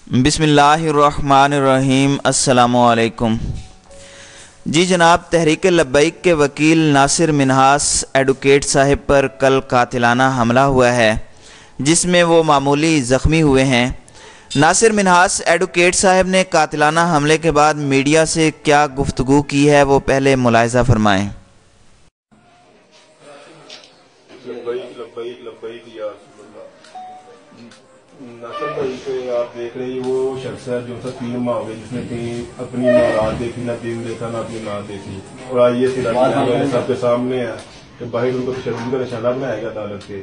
बिस्मिल्लाहिर्रहमानिर्रहीम। अस्सलामु अलैकुम। जी जनाब, तहरीक लब्बैक के वकील नासिर मिन्हास एडवोकेट साहब पर कल कातिलाना हमला हुआ है, जिसमें वो मामूली ज़ख्मी हुए हैं। नासिर मिन्हास एडवोकेट साहब ने कातिलाना हमले के बाद मीडिया से क्या गुफ्तगू की है, वो पहले मुलाहिज़ा फरमाएँ। नासिर भाई पे आप देख रहे हैं, वो शख्स है जो 3 माह हो गए जिसने कहीं अपनी औलाद देखी, ना दिन देखा, ना अपनी माँ देखी। और आज ये सबके सामने है कि भाई उनको शर्म का निशाना बनाएगा अदालत के।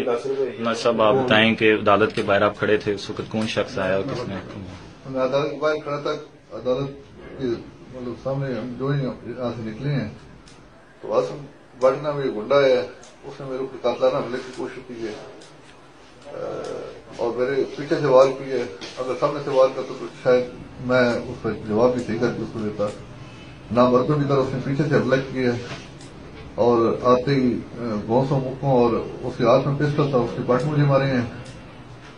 नासिर साहब, आप बताएं कि अदालत के बाहर आप खड़े थे, उस वक्त कौन शख्स आया और किसने? मैं अदालत के बाहर खड़ा था। अदालत के मतलब सामने हम जो ही यहाँ से निकले हैं तो आसम बढ़ना में गुंडा है, उसने मेरे ऊपर कातलाना हमले की कोशिश की है और मेरे पीछे से वार की है। अगर सामने से वार करता तो शायद मैं उस पर जवाब भी सही करके उसको देता। ना मर्दों की तरह उसने पीछे से हमला किया है और आते ही भौंसों मुखों और उसके हाथ में पिस्टल था, उसके पट मुझे मारे हैं।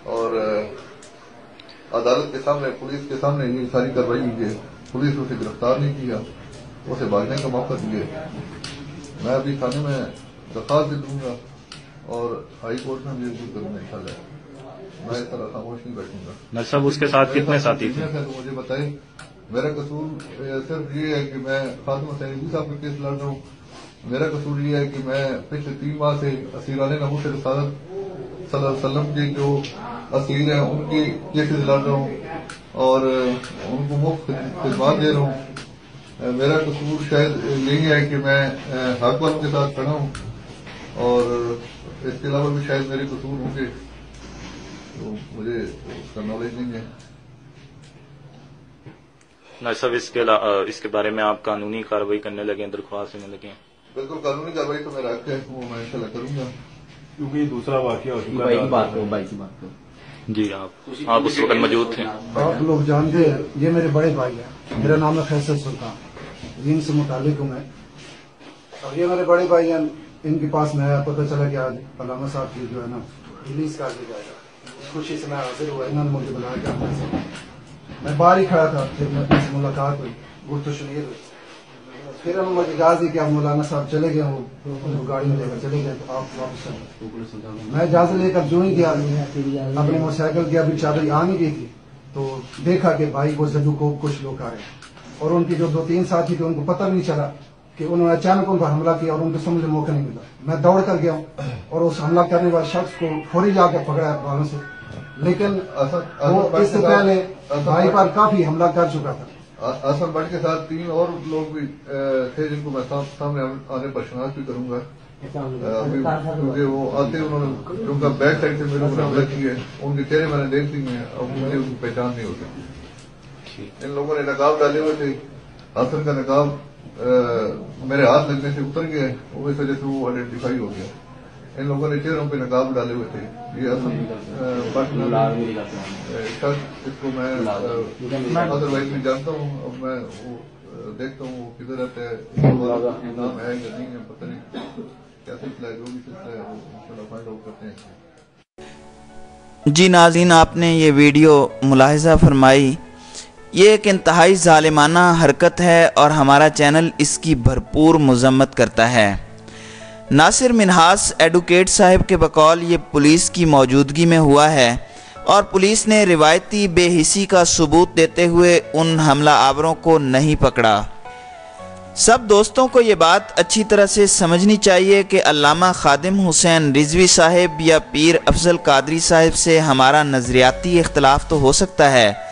और अदालत के सामने, पुलिस के सामने ये सारी कार्रवाई हुई है। पुलिस उसे गिरफ्तार नहीं किया, उसे भागने का मौका दिए। मैं अभी थाने में दरखास्त दे दूंगा और हाई कोर्ट में भी करूंगा इंशाल्लाह। मैं इस तरह खामोश नहीं बैठूंगा। नासिर साहब, उसके साथ कितने साथी थे? तो मुझे बताए। मेरा कसूर सिर्फ ये है कि मैं खातिमा सैयदी साहब का केस लड़ रहा हूँ। मेरा कसूर ये है कि मैं पिछले 3 माह से असीरान नबूत रिसालत सल्लल्लाहु अलैहि वसल्लम के जो असीर हैं उनके केसेस लड़ रहा हूँ और उनको मुफ्त खिदमत दे रहा हूँ। मेरा कसूर शायद यही है कि मैं हक वालों के साथ खड़ा हूँ और इसके अलावा भी शायद मेरे कसूर होंगे, तो मुझे उसका नॉलेज नहीं है। नासिर साहब, इसके बारे में आप कानूनी कार्रवाई करने लगे, दरख्वास्त देने लगे? बिल्कुल, कानूनी कार्रवाई तो मेरा हक है, वो मैं इंशाल्लाह करूंगा। क्योंकि दूसरा वाकया हो चुका है। जी, आप उस वक्त मौजूद थे। आप लोग जानते हैं, ये मेरे बड़े भाई हैं। मेरा नाम है फैसल सुल्तान, दीन से मुतालिक हूँ मैं। और ये मेरे बड़े भाई हैं, इनके पास में पता चला कि आज अलामा साहब की जो है ना रिलीज कर दिया जाएगा। इस खुशी से मैं हाजिर हुआ, इन्होंने मुझे बुलाया कि मैं बाहर ही खड़ा था। फिर मुझसे मुलाकात हुई, गुफ्तगू सुनीर हुई। फिर हम मुझे कहा कि आप मौलाना साहब चले गए, वो गाड़ी में लेकर चले गए, तो आप वापस चले। मैं इजाजत लेकर जो ही गया अपनी मोटरसाइकिल की अभी चादरी आ नहीं गई थी तो देखा कि भाई वो जदू को कुछ लोग आ रहे हैं और उनके जो 2-3 साथी थे उनको पता नहीं चला कि उन्होंने अचानक उन पर हमला किया और उनको समझने मौका नहीं मिला। मैं दौड़ कर गया और उस हमला करने वाले शख्स को फौरी जाकर पकड़ा बालों से, लेकिन वो इससे पहले भाई पर काफी हमला कर चुका था। आसम भट्ट के साथ 3 और लोग भी थे जिनको मैं सामने आने पर शनाख्त भी करूंगा। क्योंकि वो आते उन्होंने उनका बैक साइड से मेरे ऊपर हमला किया है, उनके चेहरे मैंने देख ली है, अब मुझे उनकी पहचान नहीं होती। इन लोगों ने नकाब डाले हुए थे, हासन का नकाब मेरे हाथ लगने से उतर गया, वो इस वजह से वो आइडेंटिफाई हो गया। इन लोगों ने चेहरों पे नकाब डाले हुए थे। ये असल शख्स, इसको मैं अदरवाइज नहीं जानता हूँ। अब मैं वो देखता हूँ वो किधर रहता है, नाम है या नहीं है, पता नहीं क्या सिलसिला है। जो भी सिलसिला है वो फाइंड आउट करते हैं। जी नाज़रीन, आपने ये वीडियो मुलाहिज़ा फरमाई। ये एक इंतहाई ज़ालिमाना हरकत है और हमारा चैनल इसकी भरपूर मज़म्मत करता है। नासिर मिन्हास एडवोकेट साहब के बकौल ये पुलिस की मौजूदगी में हुआ है और पुलिस ने रिवायती बेहिसी का सबूत देते हुए उन हमला आवरों को नहीं पकड़ा। सब दोस्तों को ये बात अच्छी तरह से समझनी चाहिए कि अल्लामा खादिम हुसैन रिजवी साहब या पीर अफजल कादरी साहब से हमारा नज़रियाती इख्तलाफ तो हो सकता है,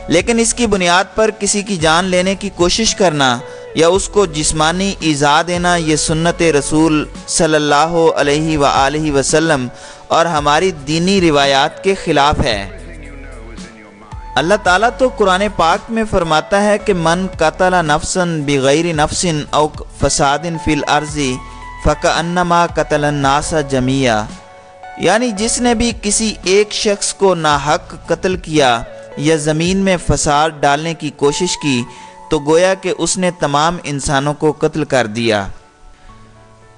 लेकिन इसकी बुनियाद पर किसी की जान लेने की कोशिश करना या उसको जिस्मानी ईज़ा देना ये सुन्नत रसूल सल्लल्लाहु अलैहि वआलिहि वसल्लम और हमारी दीनी रिवायात के ख़िलाफ़ है। अल्लाह ताला तो कुरान पाक में फरमाता है कि मन कतला नफ्सन बिगैरि नफ्सिन औ फसादिन फिल अर्ज़ि फ़कअन्नमा कतलन नासा जमिया, यानी जिसने भी किसी एक शख्स को नाहक कत्ल किया या ज़मीन में फसाद डालने की कोशिश की तो गोया कि उसने तमाम इंसानों को कत्ल कर दिया।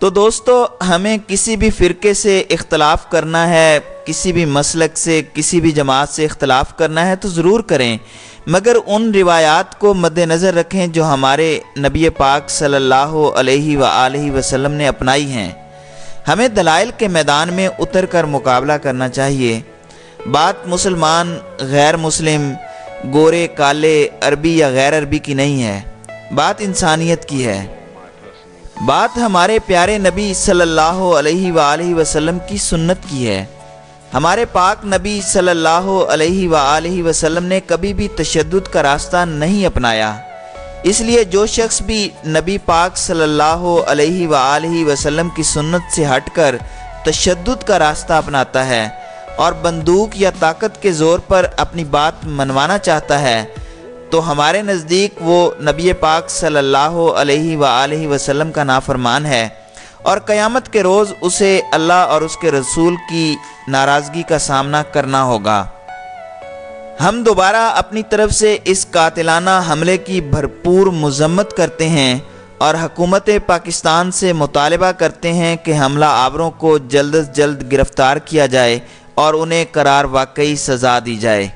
تو دوستو ہمیں کسی بھی فرقے سے اختلاف کرنا ہے، کسی بھی مسلک سے، کسی بھی جماعت سے اختلاف کرنا ہے تو ضرور کریں، مگر ان روایات کو مد نظر رکھیں جو ہمارے نبی پاک صلی اللہ علیہ وآلہ وسلم نے اپنائی ہیں۔ ہمیں دلائل کے میدان میں اتر کر مقابلہ کرنا چاہیے۔ بات مسلمان غیر مسلم، گورے کالے، عربی یا غیر عربی کی نہیں ہے، بات انسانیت کی ہے۔ بات ہمارے پیارے نبی صلی اللہ علیہ وآلہ وسلم کی سنت کی ہے۔ ہمارے پاک نبی صلی اللہ علیہ وآلہ وسلم نے کبھی بھی تشدد کا راستہ نہیں اپنایا، اس لیے جو شخص بھی نبی پاک صلی اللہ علیہ وآلہ وسلم کی سنت سے ہٹ کر تشدد کا راستہ اپناتا ہے اور بندوق یا طاقت کے زور پر اپنی بات منوانا چاہتا ہے تو ہمارے نزدیک وہ نبی پاک صلی اللہ علیہ وآلہ وسلم کا نافرمان ہے، اور قیامت کے روز اسے اللہ اور اس کے رسول کی ناراضگی کا سامنا کرنا ہوگا۔ ہم دوبارہ اپنی طرف سے اس قاتلانہ حملے کی بھرپور مذمت کرتے ہیں اور حکومت پاکستان سے مطالبہ کرتے ہیں کہ حملہ آوروں کو جلد از جلد گرفتار کیا جائے اور انہیں قرار واقعی سزا دی جائے۔